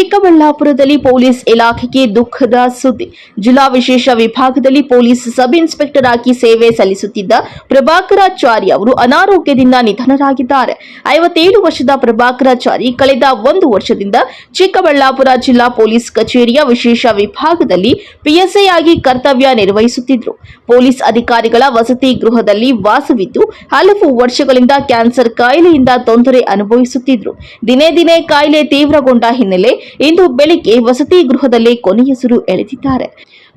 ಚಿಕ್ಕಬಳ್ಳಾಪುರದಲ್ಲಿ ಪೊಲೀಸ್ ಇಲಾಖೆಗೆ ದುಃಖದ ಸುದ್ದಿ. ಜಿಲ್ಲಾ ವಿಶೇಷ ವಿಭಾಗದಲ್ಲಿ ಪೊಲೀಸ್ ಸಬ್ ಇನ್ಸ್ಪೆಕ್ಟರ್ ಆಗಿ ಸೇವೆ ಸಲ್ಲಿಸುತ್ತಿದ್ದ ಪ್ರಭಾಕರಾಚಾರಿ ಅವರು ಅನಾರೋಗ್ಯದಿಂದ ನಿಧನರಾಗಿದ್ದಾರೆ. 57 ವರ್ಷದ ಪ್ರಭಾಕರಾಚಾರಿ ಕಳೆದ 1 ವರ್ಷದಿಂದ ಚಿಕ್ಕಬಳ್ಳಾಪುರ ಜಿಲ್ಲಾ ಪೊಲೀಸ್ ಕಚೇರಿಯ ವಿಶೇಷ ವಿಭಾಗದಲ್ಲಿ ಪಿಎಸ್ಐ ಆಗಿ ಕರ್ತವ್ಯ ನಿರ್ವಹಿಸುತ್ತಿದ್ದರು. ಪೊಲೀಸ್ ಅಧಿಕಾರಿಗಳ ವಸತಿ ಗೃಹದಲ್ಲಿ ವಾಸವಿದ್ದು ಹಲವು ವರ್ಷಗಳಿಂದ ಕ್ಯಾನ್ಸರ್ ಕಾಯಿಲೆಯಿಂದ ತೊಂದರೆ ಅನುಭವಿಸುತ್ತಿದ್ದರು. ದಿನೇ ದಿನೇ ಕಾಯಿಲೆ ತೀವ್ರಗೊಂಡ ಹಿನ್ನೆಲೆ ಇಂದು ಬೆಳಿಗ್ಗೆ ವಸತಿ ಗೃಹದಲ್ಲೇ ಕೊನೆಯುಸಿರು ಎಳೆದಿದ್ದಾರೆ.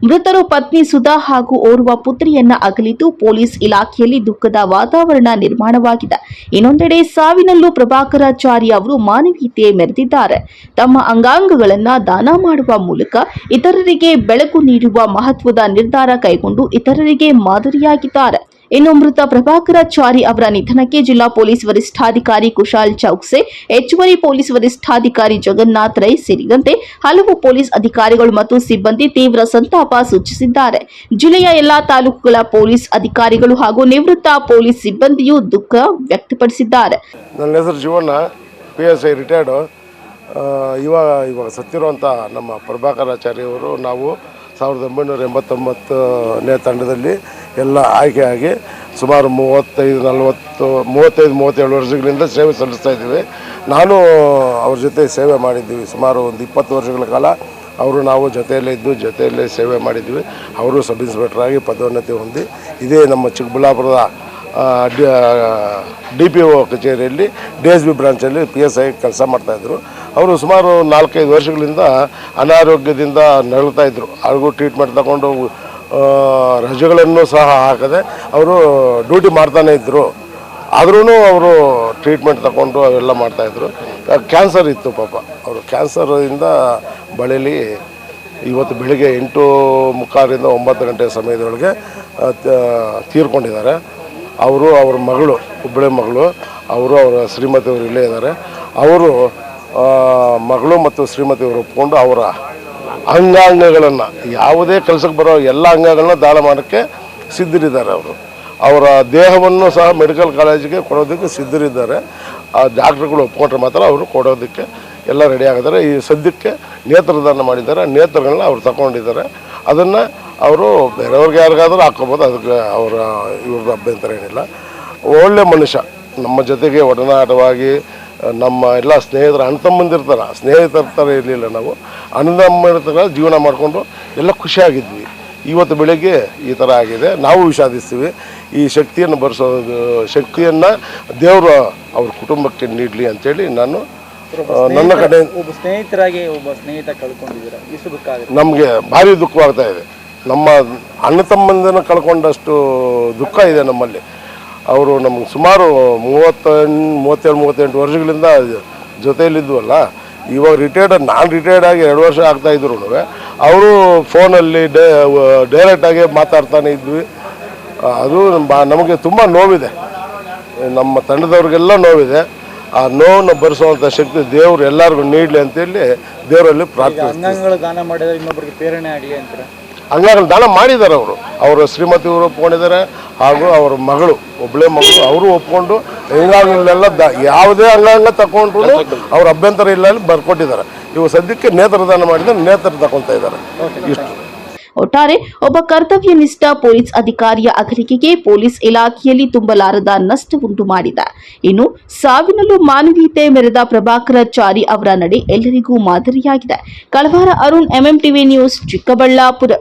ಮೃತರು ಪತ್ನಿ ಸುಧಾ ಹಾಗೂ ಓರ್ವ ಪುತ್ರಿಯನ್ನ ಅಗಲಿದ್ದು ಪೊಲೀಸ್ ಇಲಾಖೆಯಲ್ಲಿ ದುಃಖದ ವಾತಾವರಣ ನಿರ್ಮಾಣವಾಗಿದೆ. ಇನ್ನೊಂದೆಡೆ ಸಾವಿನಲ್ಲೂ ಪ್ರಭಾಕರಾಚಾರಿ ಅವರು ಮಾನವೀಯತೆ ಮೆರೆದಿದ್ದಾರೆ. ತಮ್ಮ ಅಂಗಾಂಗಗಳನ್ನು ದಾನ ಮಾಡುವ ಮೂಲಕ ಇತರರಿಗೆ ಬೆಳಕು ನೀಡುವ ಮಹತ್ವದ ನಿರ್ಧಾರ ಕೈಗೊಂಡು ಇತರರಿಗೆ ಮಾದರಿಯಾಗಿದ್ದಾರೆ. ಇನ್ನು ಮೃತ ಪ್ರಭಾಕರಾಚಾರಿ ಅವರ ನಿಧನಕ್ಕೆ ಜಿಲ್ಲಾ ಪೊಲೀಸ್ ವರಿಷ್ಠಾಧಿಕಾರಿ ಕುಶಾಲ್ ಚೌಕ್ಸೆ, ಹೆಚ್ಚುವರಿ ಪೊಲೀಸ್ ವರಿಷ್ಠಾಧಿಕಾರಿ ಜಗನ್ನಾಥ್ ರೈ ಸೇರಿದಂತೆ ಹಲವು ಪೊಲೀಸ್ ಅಧಿಕಾರಿಗಳು ಮತ್ತು ಸಿಬ್ಬಂದಿ ತೀವ್ರ ಸಂತಾಪ ಸೂಚಿಸಿದ್ದಾರೆ. ಜಿಲ್ಲೆಯ ಎಲ್ಲಾ ತಾಲೂಕುಗಳ ಪೊಲೀಸ್ ಅಧಿಕಾರಿಗಳು ಹಾಗೂ ನಿವೃತ್ತ ಪೊಲೀಸ್ ಸಿಬ್ಬಂದಿಯೂ ದುಃಖ ವ್ಯಕ್ತಪಡಿಸಿದ್ದಾರೆ. ನನ್ನ ಹೆಸರು ಜೀವಣ್ಣ, PSI ರಿಟೈರ್ಡು. ಇವಾಗ ಸತ್ತಿರುವಂಥ ನಮ್ಮ ಪ್ರಭಾಕರಾಚಾರ್ಯ ಅವರು ನಾವು 1989ನೇ ತಂಡದಲ್ಲಿ ಎಲ್ಲ ಆಯ್ಕೆಯಾಗಿ ಸುಮಾರು 35-37 ವರ್ಷಗಳಿಂದ ಸೇವೆ ಸಲ್ಲಿಸ್ತಾ ಇದ್ದೀವಿ. ನಾನು ಅವ್ರ ಜೊತೆ ಸೇವೆ ಮಾಡಿದ್ದೀವಿ ಸುಮಾರು ಒಂದು 20 ವರ್ಷಗಳ ಕಾಲ. ಅವರು ನಾವು ಜೊತೆಯಲ್ಲೇ ಇದ್ದು ಜೊತೆಯಲ್ಲೇ ಸೇವೆ ಮಾಡಿದ್ವಿ. ಅವರು ಸಬ್ ಇನ್ಸ್ಪೆಕ್ಟರ್ ಆಗಿ ಪದೋನ್ನತಿ ಹೊಂದಿ ಇದೇ ನಮ್ಮ ಚಿಕ್ಕಬಳ್ಳಾಪುರದ DPO ಕಚೇರಿಯಲ್ಲಿ DSB ಬ್ರಾಂಚಲ್ಲಿ PSI ಕೆಲಸ ಮಾಡ್ತಾಯಿದ್ರು. ಅವರು ಸುಮಾರು 4-5 ವರ್ಷಗಳಿಂದ ಅನಾರೋಗ್ಯದಿಂದ ನರಳ್ತಾ ಇದ್ದರು. ಅವ್ರಿಗೂ ಟ್ರೀಟ್ಮೆಂಟ್ ತಗೊಂಡು ರಜೆಗಳನ್ನು ಸಹ ಹಾಕದೆ ಅವರು ಡ್ಯೂಟಿ ಮಾಡ್ತಾನೆ ಇದ್ದರು. ಆದ್ರೂ ಅವರು ಟ್ರೀಟ್ಮೆಂಟ್ ತಗೊಂಡು ಅವೆಲ್ಲ ಮಾಡ್ತಾಯಿದ್ರು. ಕ್ಯಾನ್ಸರ್ ಇತ್ತು ಪಾಪ. ಅವರು ಕ್ಯಾನ್ಸರಿಂದ ಬಳಲಿ ಇವತ್ತು ಬೆಳಿಗ್ಗೆ 8:45ರಿಂದ 9 ಗಂಟೆ ಸಮಯದೊಳಗೆ ತೀರ್ಕೊಂಡಿದ್ದಾರೆ. ಅವರು ಅವ್ರ ಮಗಳು, ಒಬ್ಬಳೆ ಮಗಳು, ಅವರು ಅವರ ಶ್ರೀಮತಿಯವರು ಇಲ್ಲೇ ಇದ್ದಾರೆ. ಅವರು ಮಗಳು ಮತ್ತು ಶ್ರೀಮತಿಯವರು ಒಪ್ಕೊಂಡು ಅವರ ಅಂಗಾಂಗಗಳನ್ನು, ಯಾವುದೇ ಕೆಲಸಕ್ಕೆ ಬರೋ ಎಲ್ಲ ಅಂಗಗಳನ್ನ ದಾನ ಮಾಡೋಕ್ಕೆ ಸಿದ್ಧರಿದ್ದಾರೆ. ಅವರ ದೇಹವನ್ನು ಸಹ ಮೆಡಿಕಲ್ ಕಾಲೇಜಿಗೆ ಕೊಡೋದಕ್ಕೆ ಸಿದ್ಧರಿದ್ದಾರೆ. ಆ ಡಾಕ್ಟ್ರುಗಳು ಒಪ್ಕೊಂಡ್ರೆ ಮಾತ್ರ ಅವರು ಕೊಡೋದಕ್ಕೆ ಎಲ್ಲ ರೆಡಿ ಆಗಿದ್ದಾರೆ. ಈ ಸದ್ಯಕ್ಕೆ ನೇತ್ರದಾನ ಮಾಡಿದ್ದಾರೆ. ನೇತ್ರಗಳನ್ನ ಅವ್ರು ತಗೊಂಡಿದ್ದಾರೆ. ಅದನ್ನು ಅವರು ಬೇರೆಯವ್ರಿಗೆ ಯಾರಿಗಾದರೂ ಹಾಕ್ಕೋಬೋದು. ಅದಕ್ಕೆ ಇವ್ರದ್ದು ಅಭ್ಯಂತರ ಏನಿಲ್ಲ. ಒಳ್ಳೆ ಮನುಷ್ಯ, ನಮ್ಮ ಜೊತೆಗೆ ಒಡನಾಟವಾಗಿ ನಮ್ಮ ಎಲ್ಲ ಸ್ನೇಹಿತರ ಅಣ್ತಮ್ಮಂದಿರ್ತಾರೆ, ಸ್ನೇಹಿತರ ಥರ ಇರಲಿಲ್ಲ. ನಾವು ಅಣ್ಣತಮ್ಮರ ಥರ ಜೀವನ ಮಾಡಿಕೊಂಡು ಎಲ್ಲ ಖುಷಿಯಾಗಿದ್ವಿ. ಇವತ್ತು ಬೆಳಗ್ಗೆ ಈ ಥರ ಆಗಿದೆ. ನಾವು ವಿಷಾದಿಸ್ತೀವಿ. ಈ ಶಕ್ತಿಯನ್ನು ಶಕ್ತಿಯನ್ನು ದೇವರು ಅವ್ರ ಕುಟುಂಬಕ್ಕೆ ನೀಡಲಿ ಅಂತೇಳಿ ನಾನು ನನ್ನ ಕಡೆ ಸ್ನೇಹಿತ ಕಳ್ಕೊಂಡಿದ್ದೀರಾ, ಎಷ್ಟು ದುಃಖ ಆಗಿದೆ? ನಮಗೆ ಭಾರಿ ದುಃಖವಾಗ್ತಾ ಇದೆ. ನಮ್ಮ ಅಣ್ಣ ತಮ್ಮಂದನ್ನು ಕಳ್ಕೊಂಡಷ್ಟು ದುಃಖ ಇದೆ ನಮ್ಮಲ್ಲಿ. ಅವರು ನಮ್ಗೆ ಸುಮಾರು 37-38 ವರ್ಷಗಳಿಂದ ಜೊತೆಯಲ್ಲಿದ್ವಲ್ಲ. ಇವಾಗ ನಾನು ರಿಟೈರ್ಡ್ ಆಗಿ 2 ವರ್ಷ ಆಗ್ತಾಯಿದ್ರು. ಅವರು ಫೋನಲ್ಲಿ ಡೈರೆಕ್ಟಾಗಿ ಮಾತಾಡ್ತಾನೆ ಇದ್ವಿ. ಅದು ನಮಗೆ ತುಂಬ ನೋವಿದೆ. ನಮ್ಮ ತಂಡದವ್ರಿಗೆಲ್ಲ ನೋವಿದೆ. ಆ ನೋವನ್ನು ಭರಿಸುವಂಥ ಶಕ್ತಿ ದೇವರು ಎಲ್ಲರಿಗೂ ನೀಡಲಿ ಅಂತೇಳಿ ದೇವರಲ್ಲಿ ಪ್ರಾರ್ಥನೆ. ಅಂಗಾಂಗಗಳು ದಾನ ಮಾಡಿದರೆ ಇನ್ನೊಬ್ಬರಿಗೆ ಪ್ರೇರಣೆ ಆಗಲಿ ಅಂತಾರೆ. ಅಂಗಾಂಗಗಳು ದಾನ ಮಾಡಿದ್ದಾರೆ. ಅವರ ಶ್ರೀಮತಿಯವರು ಒಪ್ಕೊಂಡಿದ್ದಾರೆ, ಹಾಗೂ ಅವರ ಮಗಳು, ಒಬ್ಬಳೇ ಮಗಳು, ಅವರು ಒಪ್ಕೊಂಡು ಅಂಗಾಂಗಗಳೆಲ್ಲ ಯಾವುದೇ ಅಂಗಾಂಗ ತಗೊಂಡ್ರು ಅವ್ರ ಅಭ್ಯಂತರ ಇಲ್ಲ ಬರ್ಕೊಟ್ಟಿದ್ದಾರೆ. ಇವು ಸದ್ಯಕ್ಕೆ ನೇತ್ರದಾನ ಮಾಡಿದರೆ ನೇತ್ರ ತಗೊಳ್ತಾ ಇದ್ದಾರೆ. ಇಷ್ಟು. ಒಟ್ಟಾರೆ ಒಬ್ಬ ಕರ್ತವ್ಯನಿಷ್ಠ ಪೊಲೀಸ್ ಅಧಿಕಾರಿಯ ಅಗಲಿಕೆಗೆ ಪೊಲೀಸ್ ಇಲಾಖೆಯಲ್ಲಿ ತುಂಬಲಾರದ ನಷ್ಟವುಂಟು ಮಾಡಿದೆ. ಇನ್ನು ಸಾವಿನಲ್ಲೂ ಮಾನವೀಯತೆ ಮೆರೆದ ಪ್ರಭಾಕರಾಚಾರಿ ಅವರ ನಡೆ ಎಲ್ಲರಿಗೂ ಮಾದರಿಯಾಗಿದೆ. ಕಳವಾರ ಅರುಣ್, MMTV ನ್ಯೂಸ್, ಚಿಕ್ಕಬಳ್ಳಾಪುರ.